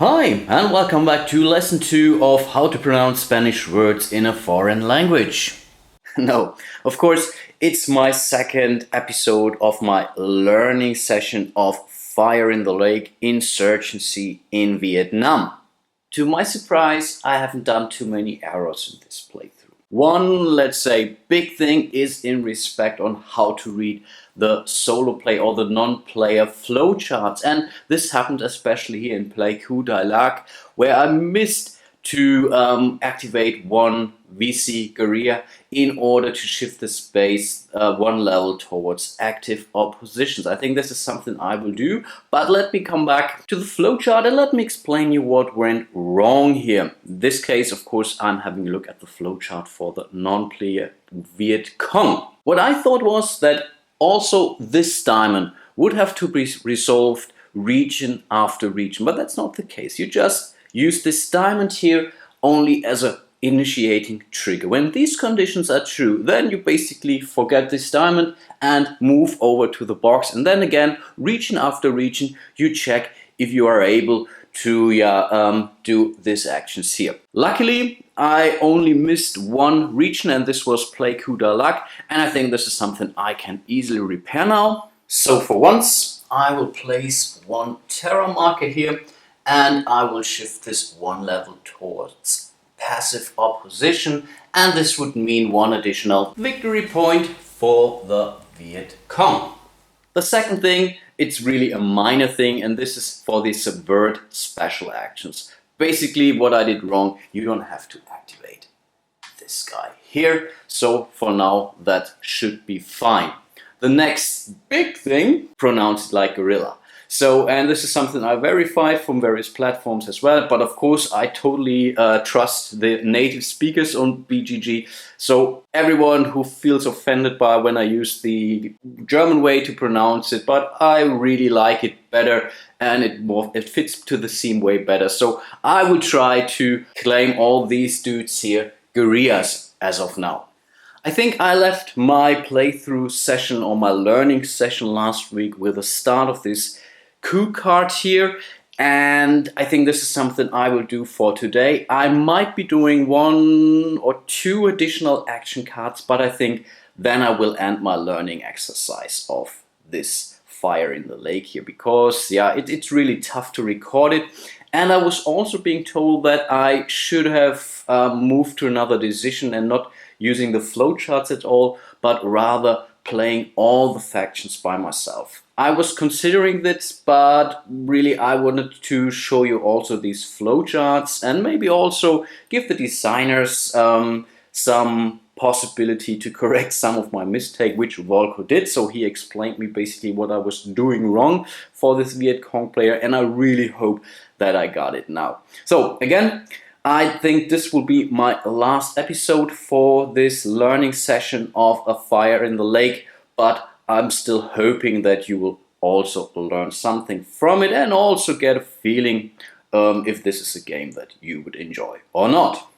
Hi, and welcome back to lesson 2 of how to pronounce Spanish words in a foreign language. No, of course, it's my second episode of my learning session of Fire in the Lake Insurgency in Vietnam. To my surprise, I haven't done too many errors in this playthrough. One, let's say, big thing is in respect on how to read the solo play or the non-player flowcharts, and this happened especially here in Play Coup, where I missed to activate one VC guerrilla in order to shift the space one level towards active oppositions. I think this is something I will do, but let me come back to the flowchart and let me explain you what went wrong here. In this case, of course, I'm having a look at the flowchart for the non-player Viet Cong. What I thought was that also this diamond would have to be resolved region after region, but that's not the case. You just use this diamond here only as a initiating trigger. When these conditions are true, then you basically forget this diamond and move over to the box, and then again, region after region, you check if you are able to do these actions here. Luckily, I only missed one region, and this was Play Coup and I think this is something I can easily repair now. So for once, I will place one terror marker here, and I will shift this one level towards passive opposition, and this would mean one additional victory point for the Viet Cong. The second thing, it's really a minor thing, and this is for the subvert special actions. Basically, what I did wrong, you don't have to activate this guy here, so for now that should be fine. The next big thing, pronounce it like gorilla. So, and this is something I verified from various platforms as well, but of course I totally trust the native speakers on BGG. So everyone who feels offended by when I use the German way to pronounce it, but I really like it better and it fits to the theme way better. So I will try to claim all these dudes here guerrillas as of now. I think I left my playthrough session or my learning session last week with the start of this Coup card here, and I think this is something I will do for today. I might be doing 1 or 2 additional action cards, but I think then I will end my learning exercise of this Fire in the Lake here, because yeah, it's really tough to record it. And I was also being told that I should have moved to another decision and not using the flowcharts at all, but rather playing all the factions by myself. I was considering this, but really I wanted to show you also these flowcharts and maybe also give the designers some possibility to correct some of my mistake, which Volko did. So he explained me basically what I was doing wrong for this Viet Cong player, and I really hope that I got it now. So again, I think this will be my last episode for this learning session of A Fire in the Lake, but I'm still hoping that you will also learn something from it and also get a feeling if this is a game that you would enjoy or not.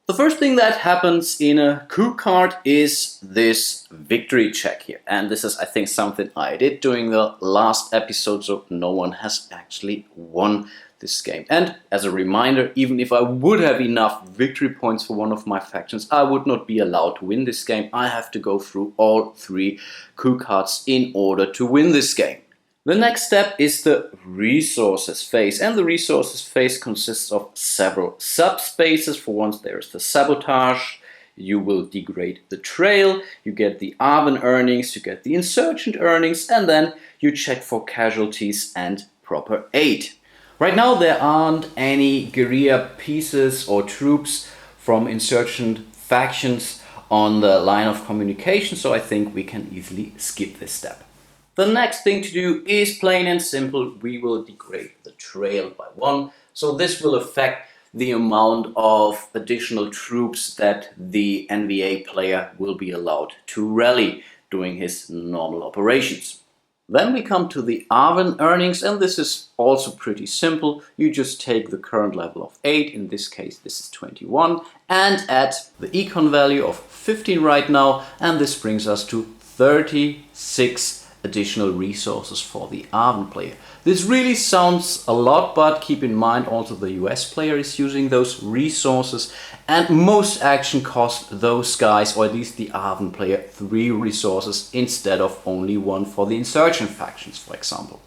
The first thing that happens in a Coup card is this victory check here. And this is, I think, something I did during the last episode, so no one has actually won this game. And as a reminder, even if I would have enough victory points for one of my factions, I would not be allowed to win this game. I have to go through all 3 Coup cards in order to win this game. The next step is the resources phase, and the resources phase consists of several subspaces. For once, there's the sabotage, you will degrade the trail, you get the Arven earnings, you get the insurgent earnings, and then you check for casualties and proper aid. Right now there aren't any guerrilla pieces or troops from insurgent factions on the line of communication, so I think we can easily skip this step. The next thing to do is plain and simple, we will degrade the trail by 1. So this will affect the amount of additional troops that the NVA player will be allowed to rally during his normal operations. Then we come to the Arven earnings, and this is also pretty simple. You just take the current level of 8, in this case this is 21, and add the econ value of 15 right now, and this brings us to 36 additional resources for the Arven player. This really sounds a lot, but keep in mind also the US player is using those resources, and most action cost those guys, or at least the Arven player, 3 resources instead of only 1 for the insurgent factions, for example.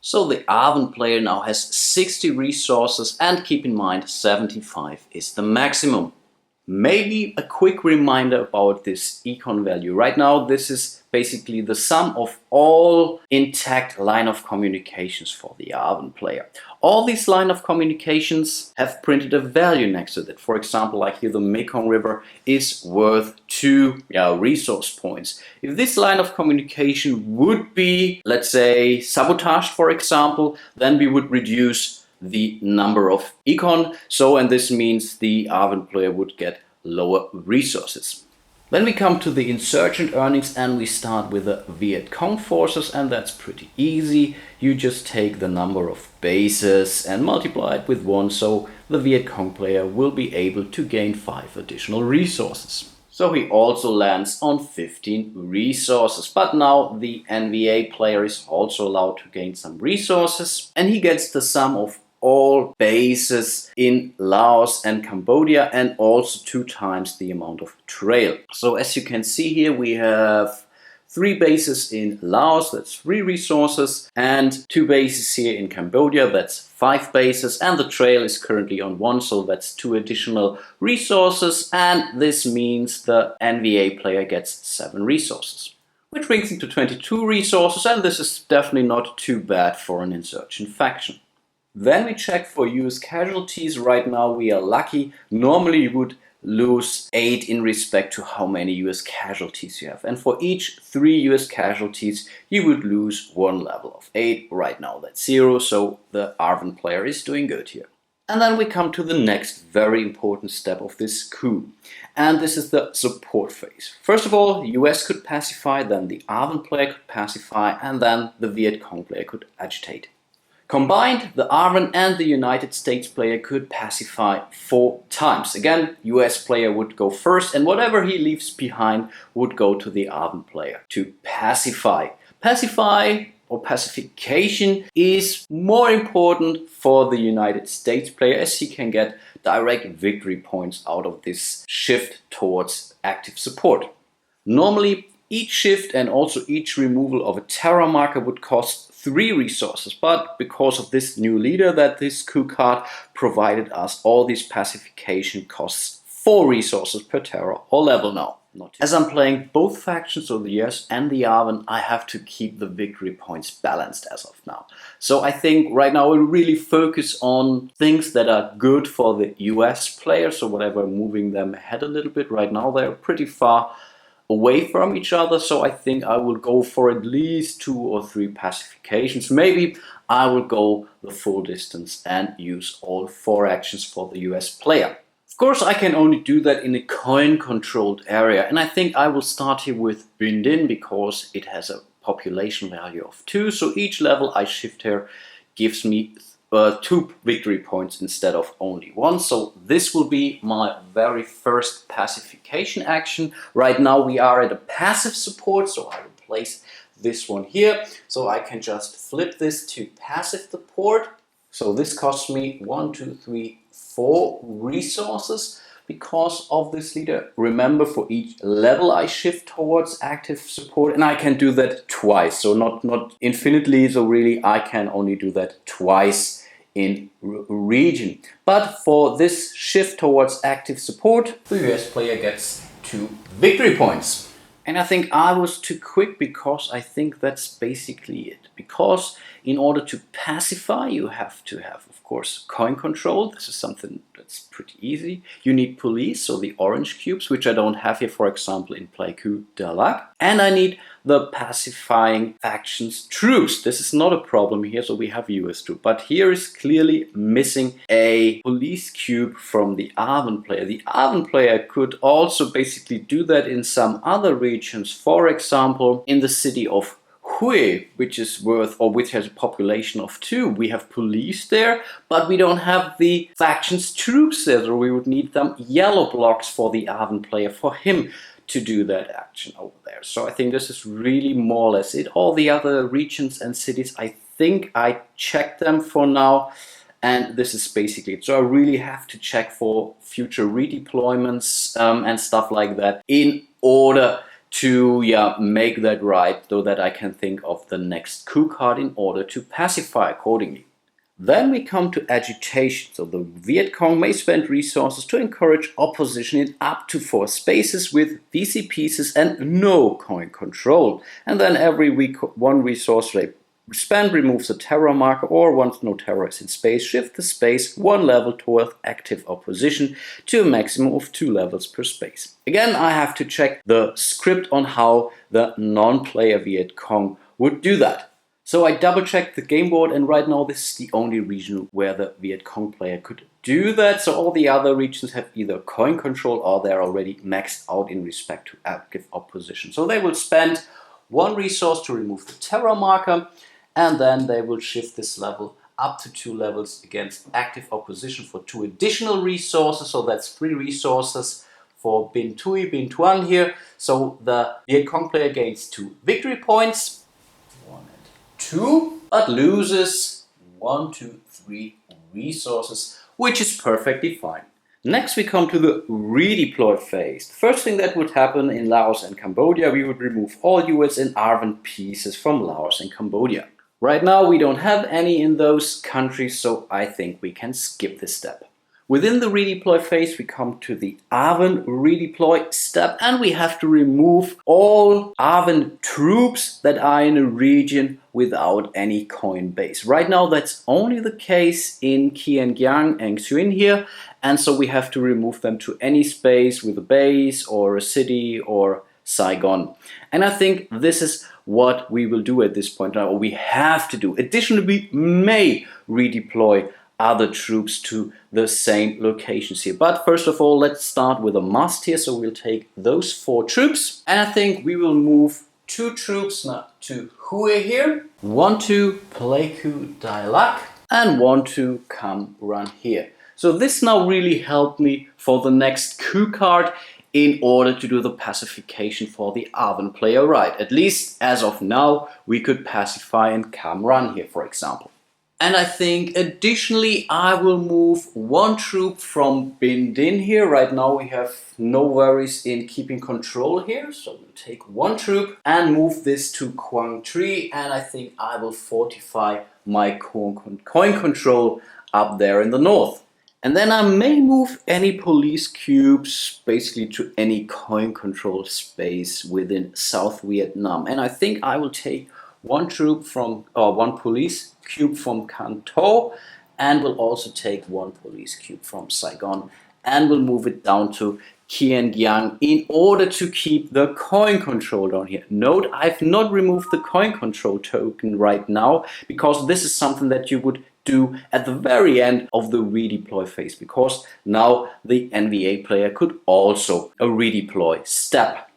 So the Arven player now has 60 resources, and keep in mind 75 is the maximum. Maybe a quick reminder about this econ value. Right now this is basically the sum of all intact line of communications for the Arven player. All these line of communications have printed a value next to it. For example, like here the Mekong River is worth 2 resource points. If this line of communication would be, let's say, sabotaged, for example, then we would reduce the number of econ, and this means the Arven player would get lower resources. Then we come to the insurgent earnings, and we start with the Viet Cong forces, and that's pretty easy. You just take the number of bases and multiply it with 1, so the Viet Cong player will be able to gain 5 additional resources. So he also lands on 15 resources, but now the NVA player is also allowed to gain some resources, and he gets the sum of all bases in Laos and Cambodia, and also 2 times the amount of trail. So as you can see here, we have 3 bases in Laos, that's 3 resources, and 2 bases here in Cambodia, that's 5 bases, and the trail is currently on 1, so that's 2 additional resources, and this means the NVA player gets 7 resources, which brings him to 22 resources, and this is definitely not too bad for an insurgent faction. Then we check for US casualties. Right now we are lucky. Normally you would lose 8 in respect to how many US casualties you have. And for each 3 US casualties you would lose 1 level of 8. Right now that's 0, so the Arven player is doing good here. And then we come to the next very important step of this coup. And this is the support phase. First of all, US could pacify, then the Arven player could pacify, and then the Viet Cong player could agitate. Combined, the Arven and the United States player could pacify 4 times. Again, US player would go first, and whatever he leaves behind would go to the Arven player to pacify. Pacify or pacification is more important for the United States player, as he can get direct victory points out of this shift towards active support. Normally, each shift and also each removal of a terror marker would cost 3 resources, but because of this new leader that this coup card provided us, all these pacification costs 4 resources per terror or level now. As I'm playing both factions, so the US and the Arven, I have to keep the victory points balanced as of now. So I think right now we'll really focus on things that are good for the US players, so whatever, moving them ahead a little bit. Right now they're pretty far away from each other, so I think I will go for at least 2 or 3 pacifications. Maybe I will go the full distance and use all 4 actions for the US player. Of course, I can only do that in a coin-controlled area, and I think I will start here with Binh Dinh because it has a population value of 2, so each level I shift here gives me 2 victory points instead of only 1. So this will be my very first pacification action. Right now we are at a passive support, so I will place this one here. So I can just flip this to passive support. So this costs me 1, 2, 3, 4 resources because of this leader. Remember, for each level I shift towards active support, and I can do that twice, so not infinitely, so really I can only do that twice in region. But for this shift towards active support, the US player gets 2 victory points. And I think I was too quick because I think that's basically it. Because in order to pacify, you have to have, of course, coin control. This is something that's pretty easy. You need police, so the orange cubes, which I don't have here, for example, in Play Coup de Lac. And I need the pacifying factions troops. This is not a problem here, so we have US troop. But here is clearly missing a police cube from the Arven player. The Arven player could also basically do that in some other regions. For example, in the city of Hue, which has a population of 2. We have police there, but we don't have the factions troops there, so we would need them yellow blocks for the Arven player, for him to do that action over there. So I think this is really more or less it. All the other regions and cities, I think I checked them for now, and this is basically it. So I really have to check for future redeployments and stuff like that in order to make that right, so that I can think of the next coup card in order to pacify accordingly. Then we come to agitation. So the Viet Cong may spend resources to encourage opposition in up to 4 spaces with VC pieces and no coin control. And then every week 1 resource they spend removes a terror marker, or once no terror is in space, shift the space 1 level toward active opposition to a maximum of 2 levels per space. Again, I have to check the script on how the non-player Viet Cong would do that. So I double checked the game board, and right now this is the only region where the Viet Cong player could do that. So all the other regions have either coin control or they're already maxed out in respect to active opposition. So they will spend 1 resource to remove the terror marker, and then they will shift this level up to 2 levels against active opposition for 2 additional resources. So that's 3 resources for Bin Tui, Bin Tuan here. So the Viet Cong player gains 2 victory points, 1 and 2, but loses 1, 2, 3 resources, which is perfectly fine. Next we come to the redeploy phase. The first thing that would happen in Laos and Cambodia, we would remove all US and ARVN pieces from Laos and Cambodia. Right now we don't have any in those countries, so I think we can skip this step. Within the redeploy phase we come to the ARVN redeploy step, and we have to remove all ARVN troops that are in a region without any coin base. Right now that's only the case in Kien Giang and Xuyen here, and so we have to remove them to any space with a base or a city or Saigon. And I think this is what we will do at this point now, or we have to do. Additionally, we may redeploy other troops to the same locations here. But first of all, let's start with a must here. So we'll take those 4 troops, and I think we will move 2 troops now to Hue here, 1 to Pleiku Dailak, and 1 to Cam Ranh here. So this now really helped me for the next coup card in order to do the pacification for the ARVN player right. At least as of now, we could pacify in Cam Ranh here, for example. And I think additionally I will move 1 troop from Bin Din here. Right now we have no worries in keeping control here. So we'll take 1 troop and move this to Quang Tri, and I think I will fortify my coin control up there in the north. And then I may move any police cubes basically to any coin control space within South Vietnam. And I think I will take 1 troop from, or 1 police cube from Can Tho, and will also take 1 police cube from Saigon, and will move it down to Kien Giang in order to keep the coin control down here. Note, I've not removed the coin control token right now, because this is something that you would do at the very end of the redeploy phase, because now the NVA player could also a redeploy step.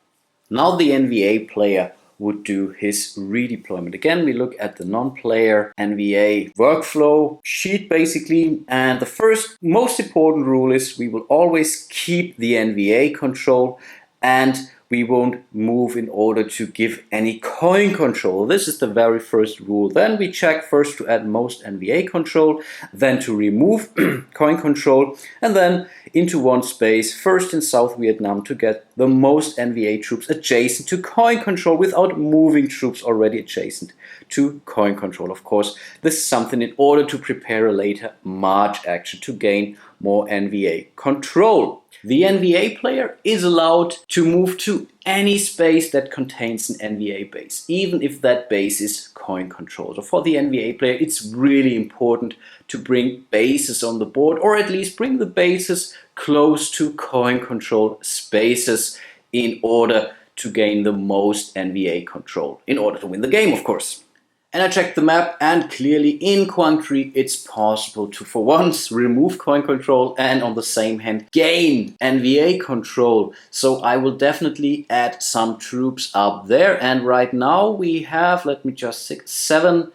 Now the NVA player would do his redeployment. Again, we look at the non-player NVA workflow sheet basically, and the first most important rule is we will always keep the NVA control, and we won't move in order to give any coin control. This is the very first rule. Then we check first to add most NVA control, then to remove coin control, and then into 1 space, first in South Vietnam, to get the most NVA troops adjacent to coin control without moving troops already adjacent to coin control. Of course, this is something in order to prepare a later March action to gain more NVA control. The NVA player is allowed to move to any space that contains an NVA base, even if that base is coin control. So for the NVA player, it's really important to bring bases on the board, or at least bring the bases close to coin control spaces in order to gain the most NVA control, in order to win the game, of course. And I checked the map, and clearly in Quang Tri it's possible to for once remove coin control and on the same hand gain NVA control. So I will definitely add some troops up there, and right now we have, let me just see, 7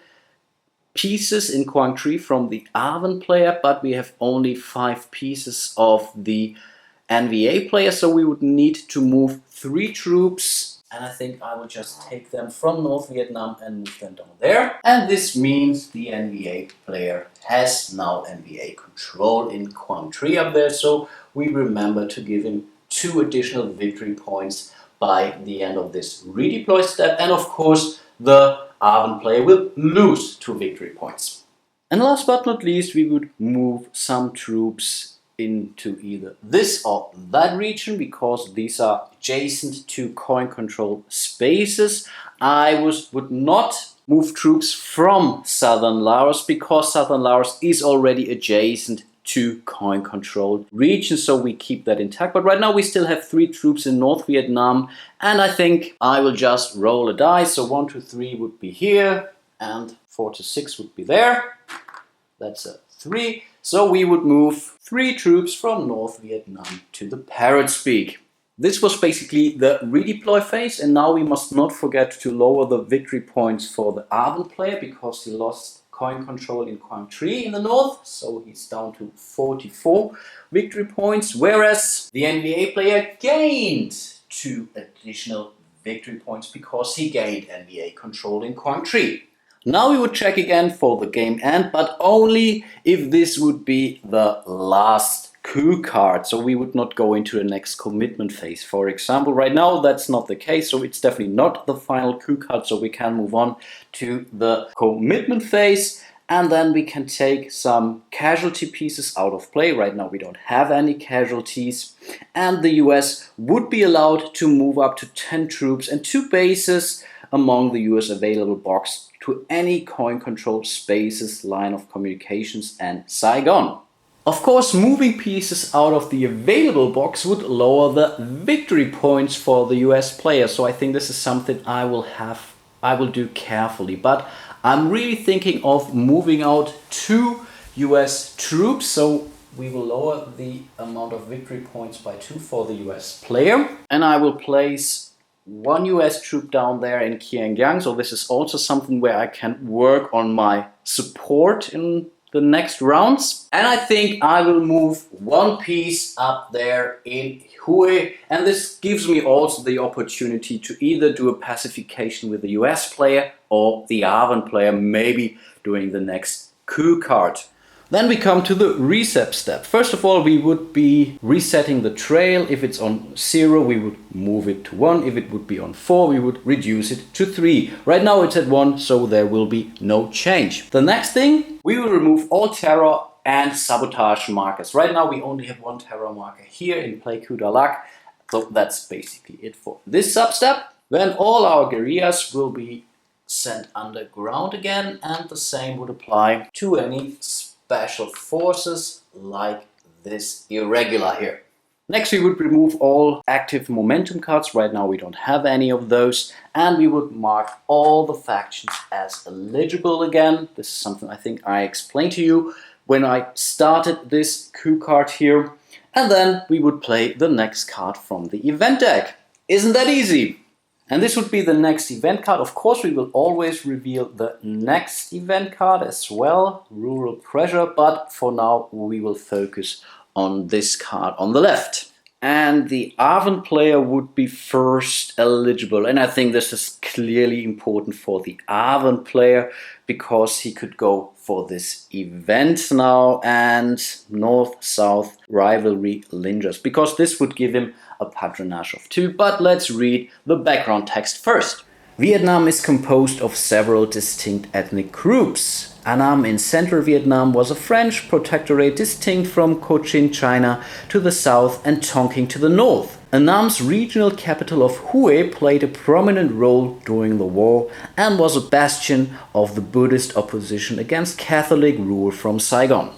pieces in Quang Tri from the ARVN player, but we have only 5 pieces of the NVA player, so we would need to move 3 troops. And I think I will just take them from North Vietnam and move them down there. And this means the NVA player has now NVA control in Quang Tri up there. So we remember to give him 2 additional victory points by the end of this redeploy step. And of course, the Arven player will lose 2 victory points. And last but not least, we would move some troops into either this or that region, because these are adjacent to coin control spaces. I would not move troops from southern Laos, because southern Laos is already adjacent to coin controlled regions, so we keep that intact. But right now we still have 3 troops in North Vietnam, and I think I will just roll a dice. So 1, 2, 3 would be here, and 4 to 6 would be there. That's a 3. So we would move 3 troops from North Vietnam to the Parrot's Peak. This was basically the redeploy phase, and now we must not forget to lower the victory points for the Arven player, because he lost coin control in Quang Tri in the north, so he's down to 44 victory points, whereas the NVA player gained 2 additional victory points because he gained NVA control in Quang Tri. Now we would check again for the game end, but only if this would be the last coup card, so we would not go into the next commitment phase. For example, right now that's not the case, so it's definitely not the final coup card, so we can move on to the commitment phase, and then we can take some casualty pieces out of play. Right now we don't have any casualties, and the US would be allowed to move up to 10 troops and 2 bases among the US available box to any coin control spaces, line of communications and Saigon. Of course, moving pieces out of the available box would lower the victory points for the US player. So I think this is something I will do carefully. But I'm really thinking of moving out 2 US troops. So we will lower the amount of victory points by 2 for the US player. And I will place 1 US troop down there in Kiangyang. So this is also something where I can work on my support in the next rounds. And I think I will move 1 piece up there in Hue, and this gives me also the opportunity to either do a pacification with the US player or the Arven player, maybe during the next coup card. Then we come to the reset step. First of all, we would be resetting the trail. If it's on 0, we would move it to 1. If it would be on 4, we would reduce it to 3. Right now it's at 1, so there will be no change. The next thing, we will remove all terror and sabotage markers. Right now we only have 1 terror marker here in Play Coup de Lac, so that's basically it for this sub-step. Then all our guerrillas will be sent underground again, and the same would apply to any special forces like this irregular here. Next, we would remove all active momentum cards. Right now we don't have any of those, and we would mark all the factions as eligible again. This is something I think I explained to you when I started this coup card here. And then we would play the next card from the event deck. Isn't that easy? And this would be the next event card. Of course, we will always reveal the next event card as well, Rural Pressure, but for now we will focus on this card on the left. And the Arven player would be first eligible, and I think this is clearly important for the Arven player because he could go for this event now and North-South Rivalry Lingers, because this would give him a patronage of 2. But let's read the background text first. Vietnam is composed of several distinct ethnic groups. Annam in central Vietnam was a French protectorate distinct from Cochin, China to the south and Tonkin to the north. Annam's regional capital of Hue played a prominent role during the war and was a bastion of the Buddhist opposition against Catholic rule from Saigon.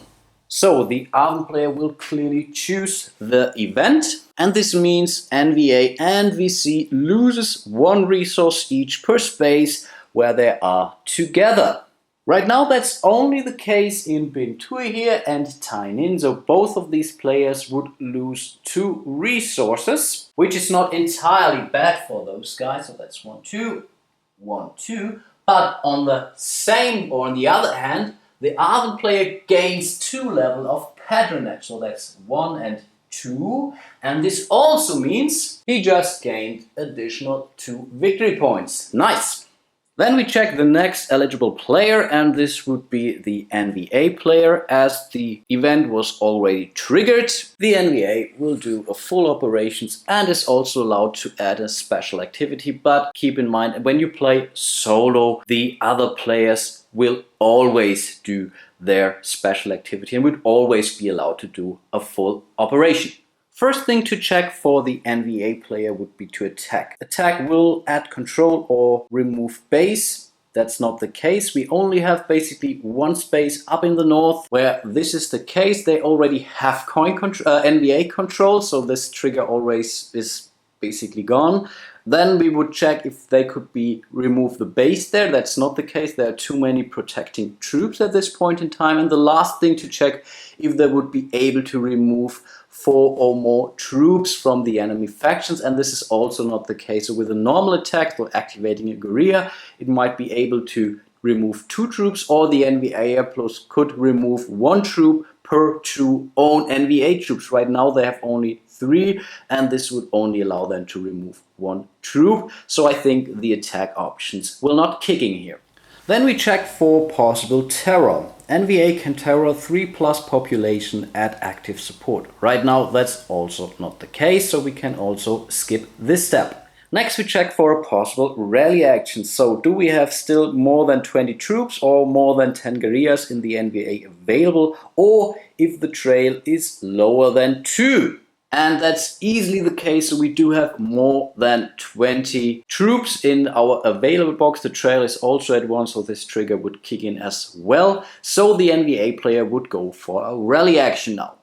So the Arven player will clearly choose the event, and this means NVA and VC loses 1 resource each per space where they are together. Right now that's only the case in Binh Thuy here and Tay Ninh, so both of these players would lose 2 resources, which is not entirely bad for those guys, so that's 1, 2, 1, 2. But on the same, or on the other hand, the Arven player gains 2 level of patronage, so that's 1 and 2, and this also means he just gained additional 2 victory points. Nice! Then we check the next eligible player, and this would be the NVA player. As the event was already triggered, the NVA will do a full operations and is also allowed to add a special activity. But keep in mind, when you play solo, the other players will always do their special activity and would always be allowed to do a full operation. First thing to check for the NVA player would be to attack. Attack will add control or remove base. That's not the case. We only have basically one space up in the north. Where this is the case, they already have NVA control, so this trigger always is basically gone. Then we would check if they could be remove the base there. That's not the case. There are too many protecting troops at this point in time. And the last thing to check if they would be able to remove 4 or more troops from the enemy factions, and this is also not the case. So with a normal attack or activating a guerrilla, it might be able to remove 2 troops, or the NVA plus could remove 1 troop per 2 own NVA troops. Right now they have only 3, and this would only allow them to remove 1 troop. So I think the attack options will not kick in here. Then we check for possible terror. NVA can terror 3+ population at active support. Right now that's also not the case, so we can also skip this step. Next we check for a possible rally action. So do we have still more than 20 troops or more than 10 guerrillas in the NVA available, or if the trail is lower than 2? And that's easily the case, so we do have more than 20 troops in our available box. The trail is also at 1, so this trigger would kick in as well. So the NVA player would go for a rally action now.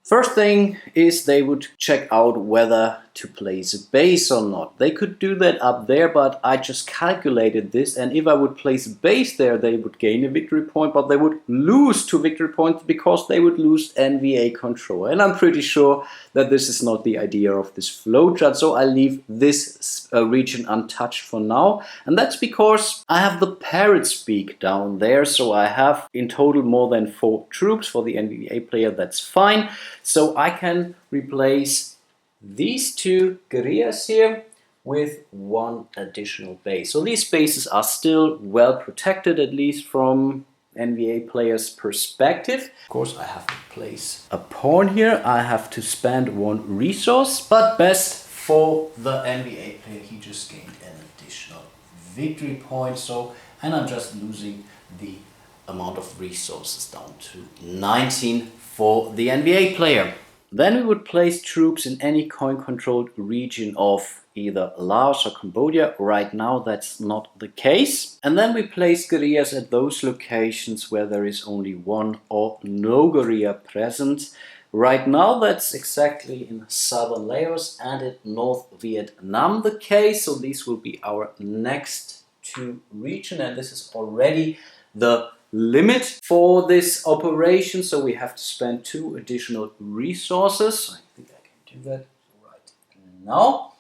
First thing is they would check out whether to place a base or not. They could do that up there, but I just calculated this, and if I would place a base there, they would gain a victory point, but they would lose 2 victory points because they would lose NVA control. And I'm pretty sure that this is not the idea of this flowchart, so I leave this region untouched for now. And that's because I have the parrot's beak down there, so I have in total more than 4 troops for the NVA player. That's fine. So I can replace these 2 guerrillas here with 1 additional base. So these bases are still well protected, at least from NVA players' perspective. Of course, I have to place a pawn here. I have to spend 1 resource, but best for the NVA player, he just gained an additional victory point. So, and I'm just losing the amount of resources down to 19 for the NVA player. Then we would place troops in any coin-controlled region of either Laos or Cambodia. Right now that's not the case. And then we place guerrillas at those locations where there is only 1 or no guerrilla present. Right now that's exactly in southern Laos and in North Vietnam the case. So these will be our next 2 regions, and this is already the limit for this operation, so we have to spend 2 additional resources. I think I can do that right now.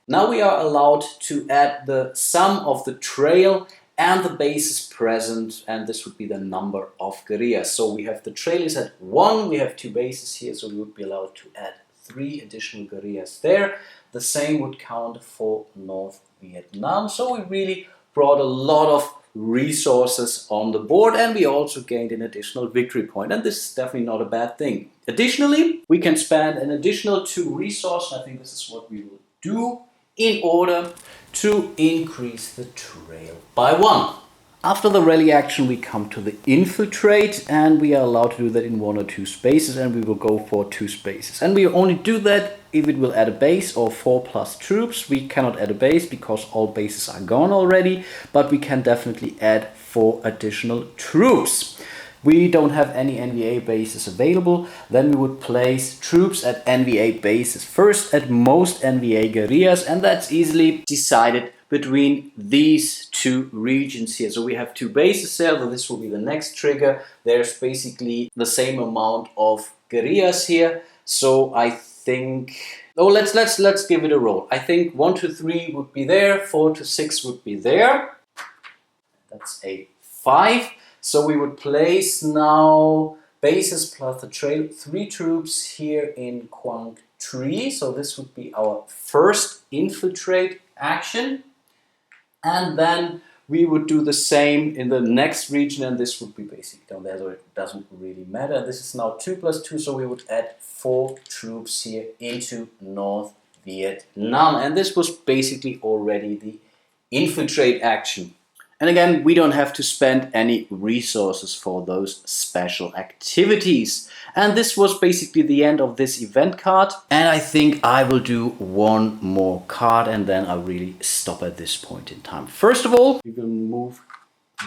Now we are allowed to add the sum of the trail and the bases present, and this would be the number of guerrillas. So we have the trail is at 1, we have 2 bases here, so we would be allowed to add 3 additional guerrillas there. The same would count for North Vietnam. So we really brought a lot of resources on the board, and we also gained an additional victory point, and this is definitely not a bad thing. Additionally, we can spend an additional 2 resources. I think this is what we will do in order to increase the trail by 1. After the rally action we come to the infiltrate, and we are allowed to do that in 1 or 2 spaces, and we will go for 2 spaces. And we only do that if it will add a base or 4+ troops. We cannot add a base because all bases are gone already, but we can definitely add 4 additional troops. We don't have any NVA bases available, then we would place troops at NVA bases first, at most NVA guerrillas, and that's easily decided between these 2 regions here. So we have 2 bases there, so this will be the next trigger. There's basically the same amount of guerrillas here, so I think, oh, let's give it a roll. I think 1 to 3 would be there, 4 to 6 would be there. That's a 5. So we would place now bases plus the trail, 3 troops here in Quang 3. So this would be our first infiltrate action. And then we would do the same in the next region, and this would be basically down there, so it doesn't really matter. This is now 2 plus 2, so we would add 4 troops here into North Vietnam. And this was basically already the infiltrate action. And again, we don't have to spend any resources for those special activities. And this was basically the end of this event card. And I think I will do one more card and then I'll really stop at this point in time. First of all, we will move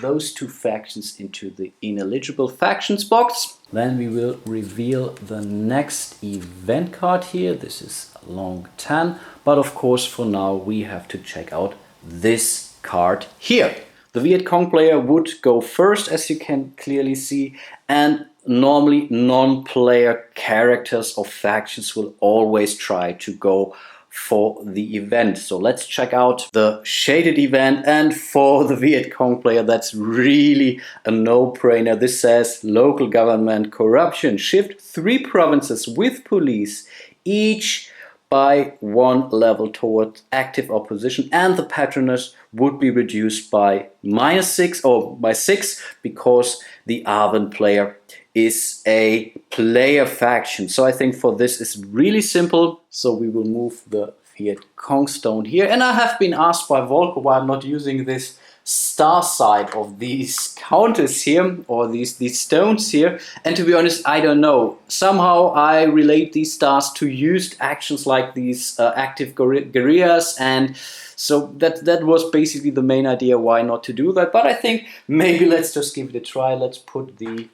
those 2 factions into the ineligible factions box. Then we will reveal the next event card here. This is long 10. But of course, for now, we have to check out this card here. The Viet Cong player would go first, as you can clearly see, and normally non-player characters or factions will always try to go for the event. So let's check out the shaded event, and for the Viet Cong player that's really a no-brainer. This says local government corruption. Shift 3 provinces with police, each by 1 level towards active opposition, and the patronage would be reduced by -6 or by 6 because the Arvin player is a player faction. So I think for this is really simple. So we will move the Viet Cong stone here, and I have been asked by Volko why I'm not using this star side of these counters here, or these stones here, and to be honest, I don't know. Somehow I relate these stars to used actions like these active guerrillas, and so that was basically the main idea why not to do that. But I think maybe let's just give it a try. Let's put the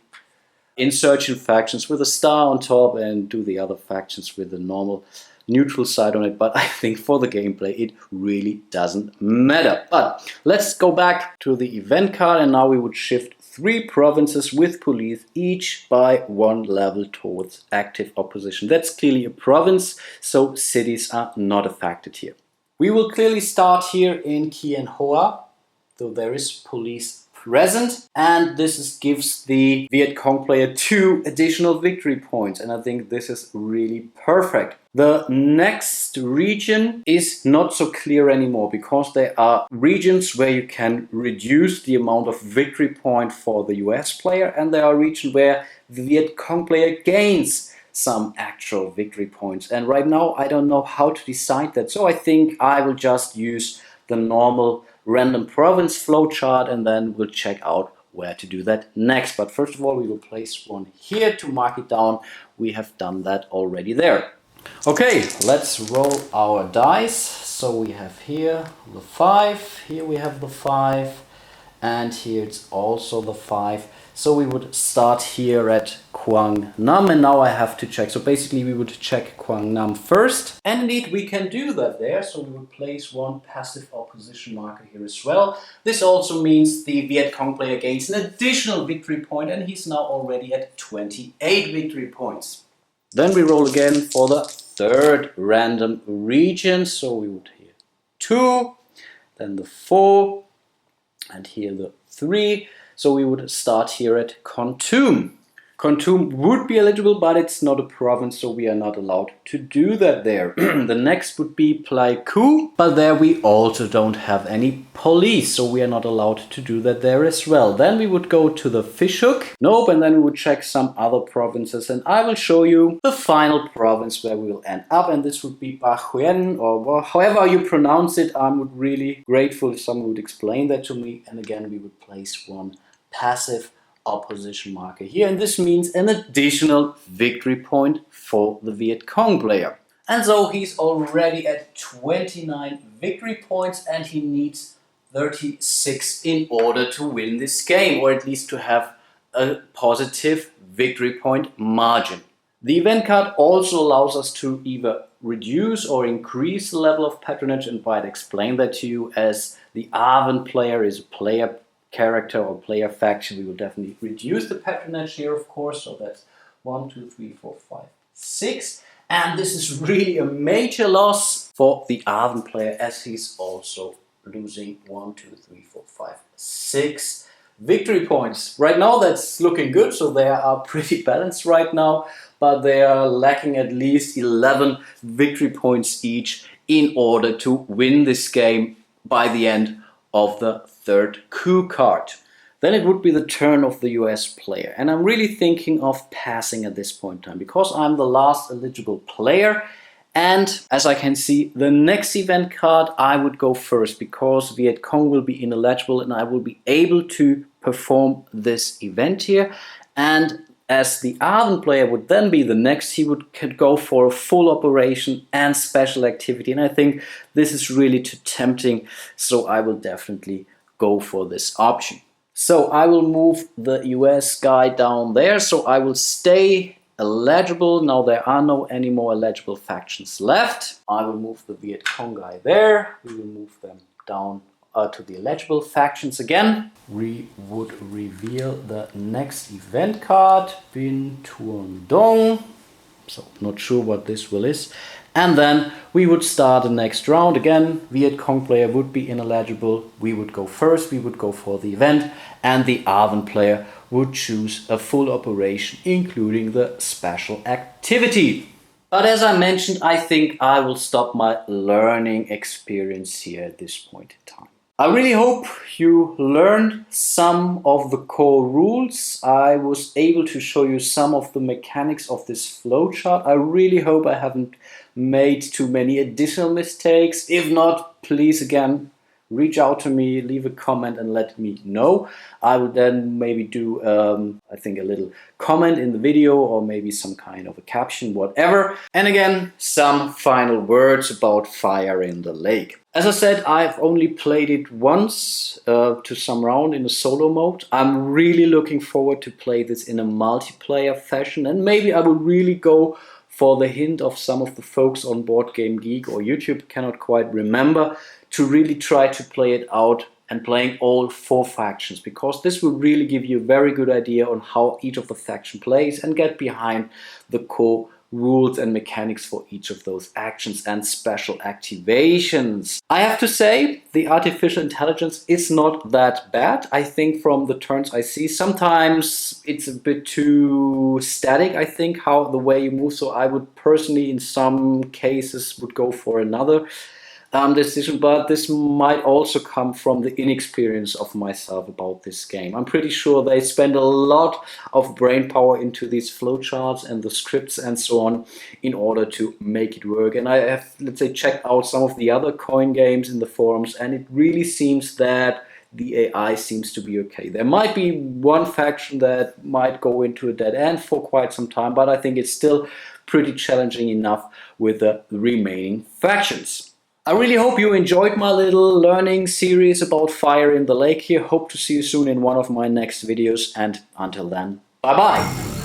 insurgent factions with a star on top and do the other factions with the normal neutral side on it. But I think for the gameplay it really doesn't matter. But let's go back to the event card, and now we would shift 3 provinces with police, each by 1 level towards active opposition. That's clearly a province, so cities are not affected here. We will clearly start here in Kien Hoa, though there is police present, and this gives the Viet Cong player 2 additional victory points, and I think this is really perfect. The next region is not so clear anymore because there are regions where you can reduce the amount of victory point for the US player, and there are regions where the Viet Cong player gains some actual victory points. And right now I don't know how to decide that, so I think I will just use the normal random province flowchart, and then we'll check out where to do that next. But first of all, we will place one here to mark it down. We have done that already there. Okay, let's roll our dice. So we have here the 5, here we have the 5, and here it's also the 5. So we would start here at Quang Nam, and now I have to check. So basically we would check Quang Nam first, and indeed we can do that there. So we would place 1 passive opposition marker here as well. This also means the Viet Cong player gains an additional victory point, and he's now already at 28 victory points. Then we roll again for the 3rd random region. So we would here 2, then the 4, and here the 3. So we would start here at Kontum. Kontum would be eligible, but it's not a province, so we are not allowed to do that there. The next would be Coup, but there we also don't have any police, so we are not allowed to do that there as well. Then we would go to the Fishhook. Nope, and then we would check some other provinces, and I will show you the final province where we will end up, and this would be Ba Huyen, or however you pronounce it. I would really grateful if someone would explain that to me. And again, we would place 1 passive opposition marker here, and this means an additional victory point for the Viet Cong player. And so he's already at 29 victory points, and he needs 36 in order to win this game, or at least to have a positive victory point margin. The event card also allows us to either reduce or increase the level of patronage, and I'd explain that to you. As the Arvin player is a player character or player faction, we will definitely reduce the patronage here, of course. So that's 1, 2, 3, 4, 5, 6. And this is really a major loss for the Arvin player, as he's also losing 1, 2, 3, 4, 5, 6 victory points. Right now that's looking good, so they are pretty balanced right now, but they are lacking at least 11 victory points each in order to win this game by the end of the third coup card. Then it would be the turn of the US player, and I'm really thinking of passing at this point in time because I'm the last eligible player. And as I can see, the next event card I would go first because Viet Cong will be ineligible and I will be able to perform this event here. And as the Arden player would then be the next, he could go for a full operation and special activity. And I think this is really too tempting, so I will definitely go for this option. So I will move the US guy down there, so I will stay eligible. Now there are no any more eligible factions left. I will move the Viet Cong guy there. We will move them down to the eligible factions again. We would reveal the next event card, Bin Tuan Dong. So not sure what this will is. And then we would start the next round again. Viet Cong player would be ineligible. We would go first. We would go for the event, and the Arden player would choose a full operation, including the special activity. But as I mentioned, I think I will stop my learning experience here at this point in time. I really hope you learned some of the core rules. I was able to show you some of the mechanics of this flowchart. I really hope I haven't made too many additional mistakes. If not, please again, reach out to me, leave a comment and let me know. I will then maybe do, I think, a little comment in the video or maybe some kind of a caption, whatever. And again, some final words about Fire in the Lake. As I said, I've only played it once to some round in a solo mode. I'm really looking forward to play this in a multiplayer fashion, and maybe I will really go for the hint of some of the folks on Board Game Geek or YouTube, cannot quite remember, to really try to play it out and playing all 4 factions, because this will really give you a very good idea on how each of the faction plays and get behind the core rules and mechanics for each of those actions and special activations. I have to say, the artificial intelligence is not that bad. I think from the turns I see, sometimes it's a bit too static, I think, how the way you move. So I would personally, in some cases, would go for another decision, but this might also come from the inexperience of myself about this game. I'm pretty sure they spend a lot of brain power into these flowcharts and the scripts and so on in order to make it work. And I have, let's say, checked out some of the other coin games in the forums, and it really seems that the AI seems to be okay. There might be one faction that might go into a dead end for quite some time, but I think it's still pretty challenging enough with the remaining factions. I really hope you enjoyed my little learning series about Fire in the Lake here. Hope to see you soon in one of my next videos, and until then, bye bye!